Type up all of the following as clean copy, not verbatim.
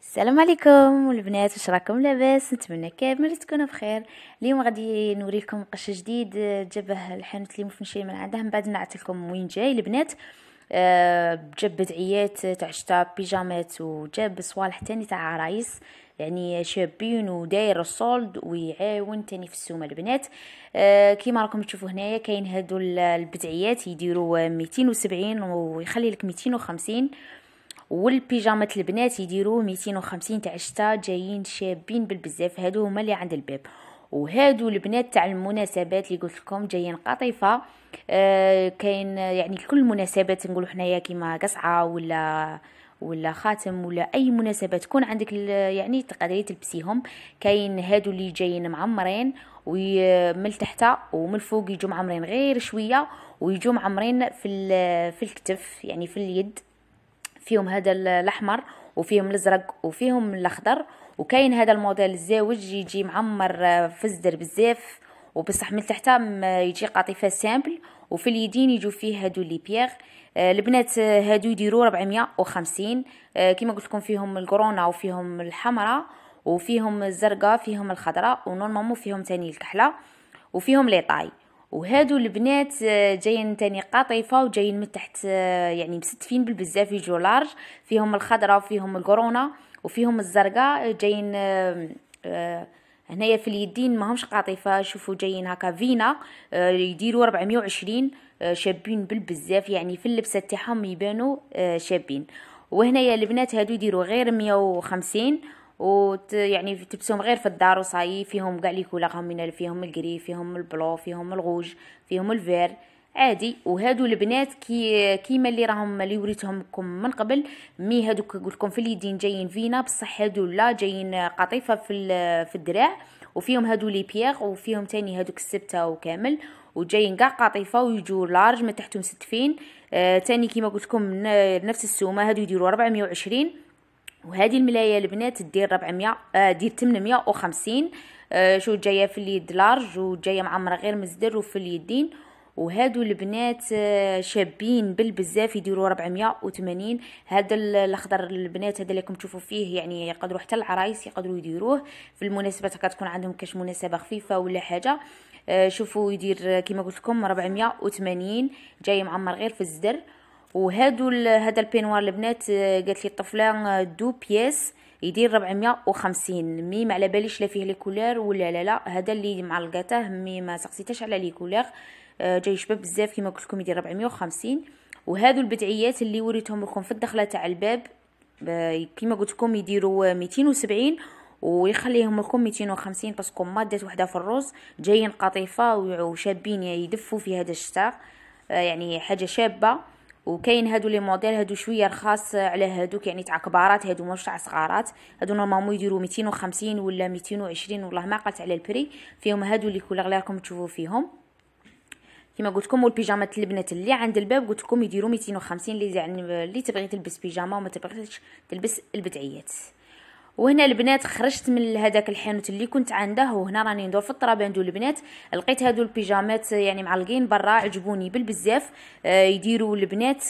السلام عليكم البنات، واش راكم لاباس؟ نتمنى كامل تكونوا بخير. اليوم غادي نوري لكم قش جديد جابه الحانوت اللي مفنشي من عنده. من بعد نعت لكم وين جاي البنات. جاب بدعيات تاع شتا بيجامات، وجاب صوالح تاني تاع عرايس يعني شابين وداير الصولد ويعاون تاني في السومه البنات. كيما راكم تشوفوا هنايا كاين هادو البدعيات يديروا 270 ويخلي لك 250، والبيجامات البنات يديروا 250 تاع الشتا، جايين شابين بالبزاف. هادو هما اللي عند الباب. وهادو البنات تاع المناسبات اللي قلت لكم جايين قطيفه. كاين يعني لكل المناسبات، نقولوا حنايا كيما قصعه ولا خاتم ولا اي مناسبه تكون عندك يعني تقدري تلبسيهم. كاين هادو اللي جايين معمرين ومن تحت ومن الفوق يجوا معمرين غير شويه، ويجوا معمرين في الكتف يعني في اليد. فيهم هذا الاحمر وفيهم الازرق وفيهم الاخضر. وكاين هذا الموديل الزاوج يجي معمر في الصدر بزاف، وبصح من تحت يجي قطيفه سامبل، وفي اليدين يجوا فيه هادو لي بيير. البنات هادو يديروا 450. كما قلت لكم فيهم الكورونا وفيهم الحمراء وفيهم الزرقاء فيهم الخضراء ونورمالمون فيهم تاني الكحله وفيهم لي طاي. وهادو البنات جايين تاني قطيفه وجايين من تحت يعني مستفين بالبزاف، يجوا لارج. فيهم الخضراء وفيهم الكورونا وفيهم الزرقاء جايين هنايا في اليدين ماهمش قطيفه. شوفوا جايين هكا فينا يديروا 420. شابين بالبزاف يعني في اللبسه تاعهم يبانوا شابين. وهنايا البنات هادو يديروا غير 150 يعني تلبسهم غير في الدار وصاي. فيهم كاع لي كولورهم، من فيهم الكري فيهم البلو فيهم الغوج فيهم الفير عادي. وهادو البنات كيما اللي راهم اللي وريتهم لكم من قبل. مي هادوك قلت لكم في اليدين جايين فينا، بصح هادو لا جايين قطيفه في الدراع، وفيهم هادو لي بيير وفيهم تاني هادوك السبته وكامل، وجايين كاع قطيفه ويجوا لارج من تحتهم مستفين. تاني كيما قلت لكم نفس السومه. هادو يديروا 420. وهذه الملايه البنات دير 400 دير 850. شو جايه في اليد لارج وجايه معمره غير مزدر وفي اليدين. وهادو البنات شابين بالبزاف يديروا 480. هذا الاخضر البنات هذا اللي راكم تشوفوا فيه يعني يقدروا حتى العرايس يقدروا يديروه في المناسبات، كتكون عندهم كاش مناسبه خفيفه ولا حاجه. شوفوا يدير كما قلت لكم 480 جاي معمر غير في الزدر. وهادو هذا البينوار البنات قالت لي الطفله دو بياس يدير 450. مي ما على باليش لا فيه لي كولور ولا لا هذا اللي معلقاته، مي ما سقسيتش على لي كولور. جاي شباب بزاف كما قلت لكم يدير 450. وهادو البدعيات اللي وريتهم لكم في الدخله تاع الباب كما قلت لكم يديروا 270 ويخليهم لكم 250 باسكو مادة وحده في الروز جايين قطيفه وشابين يدفوا في هذا الشتاء. يعني حاجه شابه. وكاين هادو لي موديل هادو شويه رخاص على هادوك يعني تاع كبارات، هادو ماهوش تاع صغارات. هادو نورمالمون يديروا 250 ولا 220 والله ما قلت على البري. فيهم هادو لي كولور اللي راكم تشوفوا فيهم كما قلت لكم. والبيجامات البنات اللي عند الباب قلت لكم يديروا 250 اللي يعني اللي تبغي تلبس بيجاما وما تبغيش تلبس البدعيات. وهنا البنات خرجت من هذاك الحانوت اللي كنت عنده، وهنا راني ندور في الطراباندو البنات. لقيت هادو البيجامات يعني معلقين برا عجبوني بالبزاف. يديروا البنات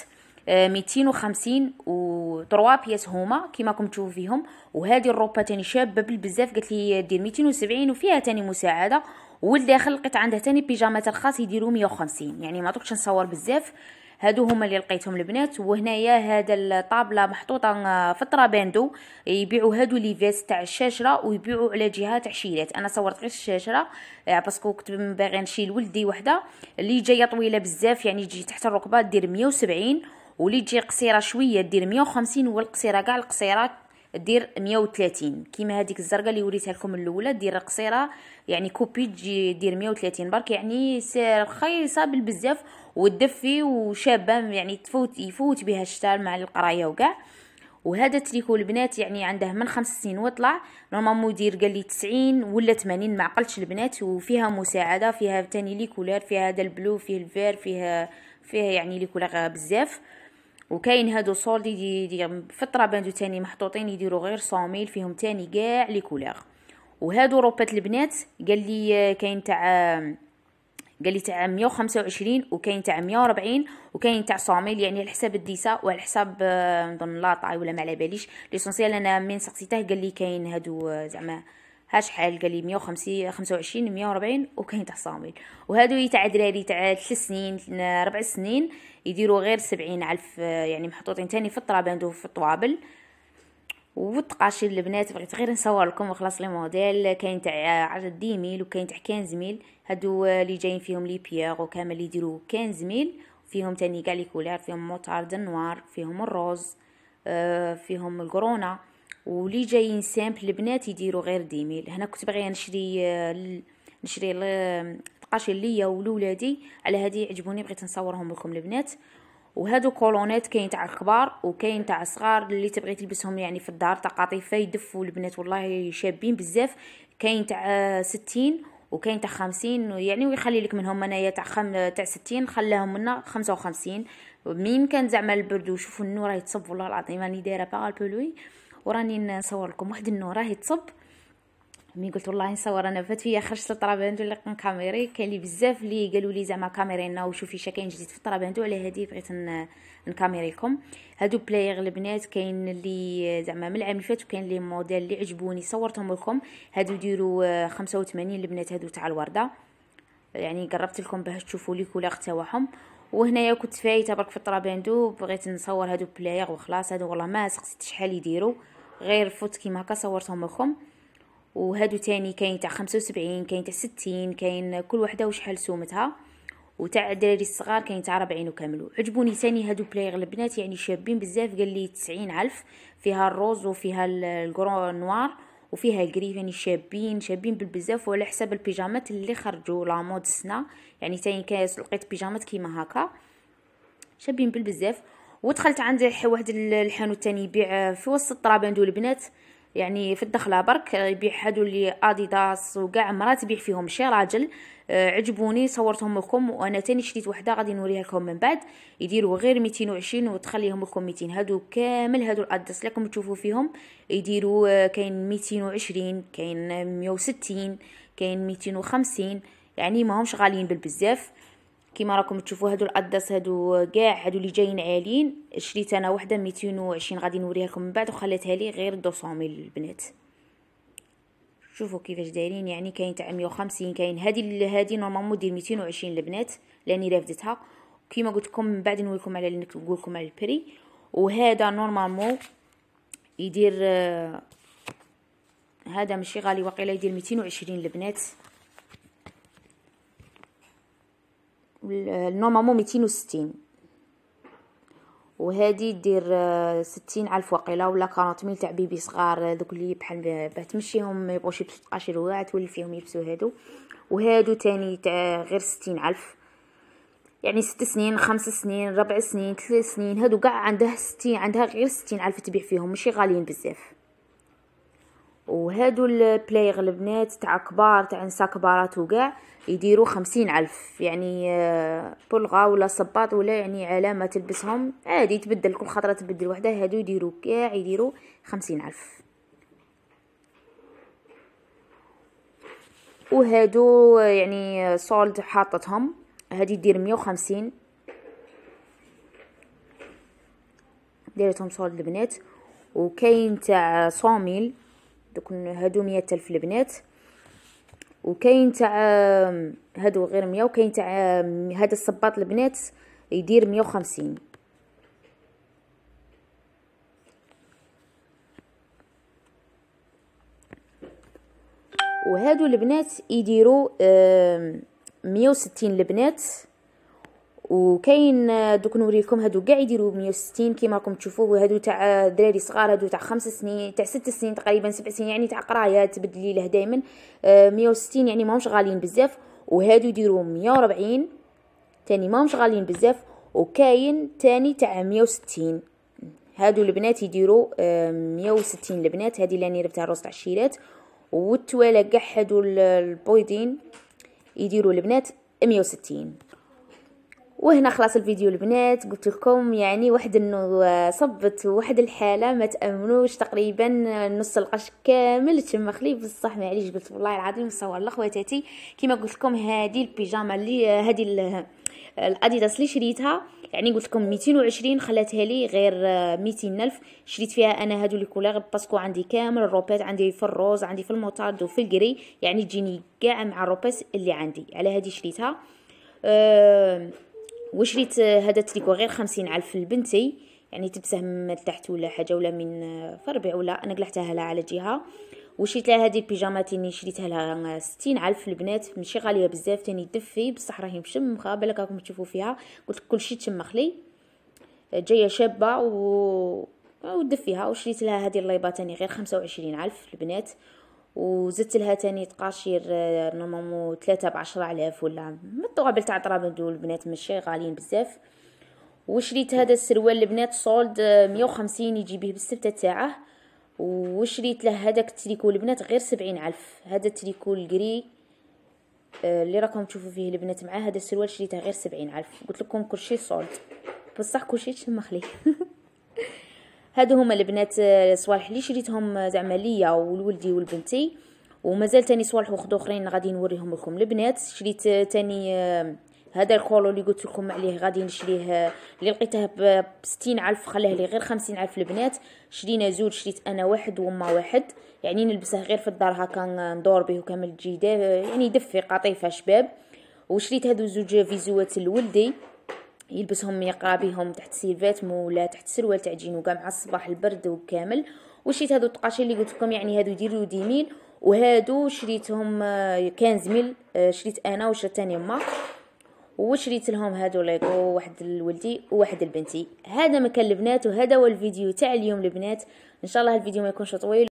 250 و 3 بياس هما كيما راكم تشوفوا فيهم. وهذه الروبه تاني شابه بالبزاف قالت لي دير 270 وفيها تاني مساعده. والداخل لقيت عندها تاني بيجامات الخاص يديروا 150 يعني ما طقتش نصور بزاف. هادو هما اللي لقيتهم البنات. وهنايا هذا الطابله محطوطه في الطراباندو يبيعوا هادو لي فيست تاع الشاشره ويبيعوا على جهه تاع شيلات. انا صورت غير الشاشره باسكو كنت باغي نشيل ولدي وحده اللي جايه طويله بزاف يعني تجي تحت الركبه دير 170، واللي تجي قصيره شويه دير 150، والقصيره كاع القصيرات دير 130 كيما هذيك الزرقاء اللي وريتها لكم الاولى دير قصيره يعني كوبي تجي دير 130 برك يعني رخيصه بالبزاف وتدفي وشابه يعني يفوت بها الشتاء مع القرايه وكاع. وهذا تريكو البنات يعني عنده من 5 سنين وطلع. نورمالمون يدير قال لي 90 ولا 80 ما عقلتش البنات. وفيها مساعده فيها تاني لي كولور، فيها هذا البلو فيه الفير فيها يعني لي كولور بزاف. وكاين هادو صولد يدير في الطراباندو تاني محطوطين يديروا غير 100 فيهم تاني كاع لي كولور. وهادو روبات البنات قال لي كاين تاع قال لي تاع 125 وكاين تاع 140 وكاين تاع صوميل، يعني على حساب الديسا وعلى حساب نظن لاطاي ولا ما على باليش. ليسونسيال انا من سقسيته قال لي كاين هادو زعما ها شحال، قال لي 150 25 140 وكاين تاع صوميل. وهادو تاع دراري تاع 3 سنين 4 سنين يديروا غير 70,000، يعني محطوطين تاني في الطرابندو في الطوابل. والتقاشي البنات بغيت غير نصور لكم وخلاص لي موديل. كاين تاع 10 وكاين تاع 15 هادو اللي جايين فيهم لي بيير وكامل اللي يديروا 15 فيهم تاني كاع لي كولير، فيهم موطارد نوار، فيهم الروز، فيهم الكورونا. ولي جايين سامبل البنات يديروا غير 10,000. هنا كنت باغيه نشري التقاشي ليا ولولادي، على هادي عجبوني بغيت نصورهم لكم البنات. وهادو كولونات كاين تاع الكبار وكاين تاع الصغار اللي تبغي تلبسهم يعني في الدار تاع قطيفه يدفوا البنات والله شابين بزاف. كاين تاع 60 وكاين تاع 50 يعني، ويخلي لك منهم انايا تاع 60 خلاهم منا 55. مين كان زعما البرد وشوفوا النور راهي تصب والله العظيم راني دايره باغ البلوي وراني نصور لكم واحد النور راهي تصب. مي قلت والله نصور انا فات فيا خرجت للطرابندو ولا كاميري. كاين لي بزاف اللي قالوا لي زعما كاميرينا وشوفي شا كاين جديد في الطرابندو، على هادي بغيت نكاميري لكم. هادو بلايغ البنات كاين اللي زعما من العام اللي فات وكاين لي موديل اللي عجبوني صورتهم لكم. هادو يديروا 85 البنات هادو تاع الورده، يعني قربت لكم باش تشوفوا لي كولير تاعهم. وهنايا كنت فايته برك في الطرابندو بغيت نصور هادو بلايغ وخلاص. هادو والله ما سقسيت شحال يديروا، غير فوت كيما هكا صورتهم لكم. وهادو تاني كاين تاع 75 كاين تاع 60 كاين كل وحده وشحال سومتها. وتاع الدراري الصغار كاين تاع 40 وكاملوا. عجبوني تاني هادو بلايغ البنات يعني شابين بزاف. قال لي 90,000 فيها الروز وفيها الكرون نوار وفيها الكريف، يعني شابين بالبزاف. وعلى حساب البيجامات اللي خرجوا لا مود السنه، يعني تاني كاس لقيت بيجامات كيما هكا شابين بالبزاف. ودخلت عند واحد الحانوت تاني يبيع في وسط الطرابندو البنات، يعني في الدخله برك يبيع هادو اللي اديداس وكاع مرات يبيع فيهم شي راجل. عجبوني صورتهم لكم. وانا تاني شريت وحده غادي نوريها لكم من بعد. يديروا غير 220 وتخليهم لكم 200. هادو كامل هادو الاداس لكم تشوفوا فيهم يديروا كاين 220 كاين 160 كاين 250، يعني ماهمش غاليين بالبزاف كيما راكم تشوفوا. هادو الاداس هادو كاع هادو اللي جايين عاليين. شريت انا وحده 220 غادي نوريها لكم من بعد، وخليتها لي غير 200 البنات. شوفوا كيفاش دايرين، يعني كاين تاع 150 كاين هادي نورمالمون دير 220 البنات لاني رافدتها كيما قلت لكم. من بعد نقول لكم على البري. وهذا نورمالمون يدير هذا ماشي غالي واقيلا يدير 220 البنات. نورمالمون 260. وهذه دير 60,000 واقيلا ولا 40,000 تاع بيبي صغار ذوك اللي بحال باه تمشيهم ما يبغوش يلبسوا تقاشير واعر تولي فيهم يلبسوا هادو. وهادو تاني تاع غير 60,000، يعني 6 سنين 5 سنين 4 سنين 3 سنين. هادو كاع عندها 60 عندها غير 60,000 تبيع فيهم ماشي غاليين بزاف. وهادو البلايغ البنات تاع كبار تاع نساء كبارات وكاع يديروا 50,000، يعني بلغة ولا صباط ولا يعني علامة تلبسهم عادي تبدل كل خطرة تبدل وحده. هادو يديروا كاع يديروا 50,000. وهادو يعني صولد حاطتهم. هادي دير 150 ديرتهم صولد البنات. وكاين تاع 100,000 دوك هادو 100,000 البنات. وكاين تاع هادو غير 100. وكاين تاع هذا الصباط البنات يدير 150. وهادو البنات يديروا 160 البنات. وكاين دوك نوريكم هادو كاع يديروا 160 كيما راكم تشوفوا. هادو تاع دراري صغار هادو تاع 5 سنين تاع 6 سنين تقريبا 7 سنين، يعني تاع قرايه تبدلي له دائما 160، يعني ماهمش غاليين بزاف. وهادو يديروا 140 تاني ماهمش غاليين بزاف. وكاين تاني تاع 160. هادو البنات يديروا 160 البنات. هذه اللي راني ربتها الروس تاع الشيرات. والتوالا كاع هادو البويدين يديروا البنات 160. وهنا خلاص الفيديو البنات. قلت لكم يعني واحد انه صبت واحد الحاله ما تامنوش، تقريبا نص القش كامل تشمخ لي بصح. معليش قلت والله العظيم نصور لخواتاتي. كيما قلت لكم هذه البيجامه اللي هذه الاديداس اللي شريتها، يعني قلت لكم 220 خلاتها لي غير 200 الف. شريت فيها انا هادو لي كولير باسكو عندي كامل الروبات، عندي في الروز، عندي في الموطارد وفي الكري، يعني تجيني كاع مع الروبات اللي عندي. على هذه شريتها. وشريت هذا التريكو غير 50,000 لبنتي، يعني تلبسه من تحت ولا حاجه ولا من فربع ولا انا قلعتها لها على جهه. وشريت لها هذه البيجامات اللي شريتها لها 60,000 البنات، ماشي غاليه بزاف تاني تدفي بصح راهي مشمخه بالك راكم تشوفوا فيها. قلت كلشي تشمخ لي، جايه شابه ودفيها. وشريت لها هذه الليبات تاني غير 25,000 البنات، وزدت لها تاني تقاشير نورمالمون 3 ب10,000 ولا مطوابل تاع طرابندو البنات ماشي غاليين بزاف. وشريت هذا السروال البنات صولد 150 يجي به بالسبته تاعه. وشريت له هذاك التريكو البنات غير 70,000. هذا التريكو الكري اللي راكم تشوفوا فيه البنات مع هذا السروال شريته غير 70,000. قلت لكم كلشي صولد بصح كلشي تشمخلي. هادو هما البنات صوالح اللي شريتهم زعما ليا ولولدي ولبنتي، ومازال تاني صوالح اخرين غادي نوريهم لكم البنات. شريت تاني هذا الكولو اللي قلت لكم عليه غادي نشريه، اللي لقيته ب 60,000 خلاه لي غير 50,000 البنات. شرينا زوج، شريت انا واحد وما واحد، يعني نلبسه غير في الدار هكا ندور به وكامل جيده، يعني يدفي قطيفه شباب. وشريت هادو زوج فيزوات لولدي يلبسهم يقرا بهم تحت سيلفات ولا تحت سروال تاع جينو كاع مع الصباح البرد وكامل. وشريت هادو الطقاشي اللي قلت لكم يعني هادو يديروا ديميل، وهادو شريتهم 15,000. شريت انا وشريت ثاني ما، وشريت لهم هادو ليغو، واحد لولدي وواحد لبنتي. هذا مكان البنات، وهذا هو الفيديو تاع اليوم البنات. ان شاء الله الفيديو ما يكونش طويل.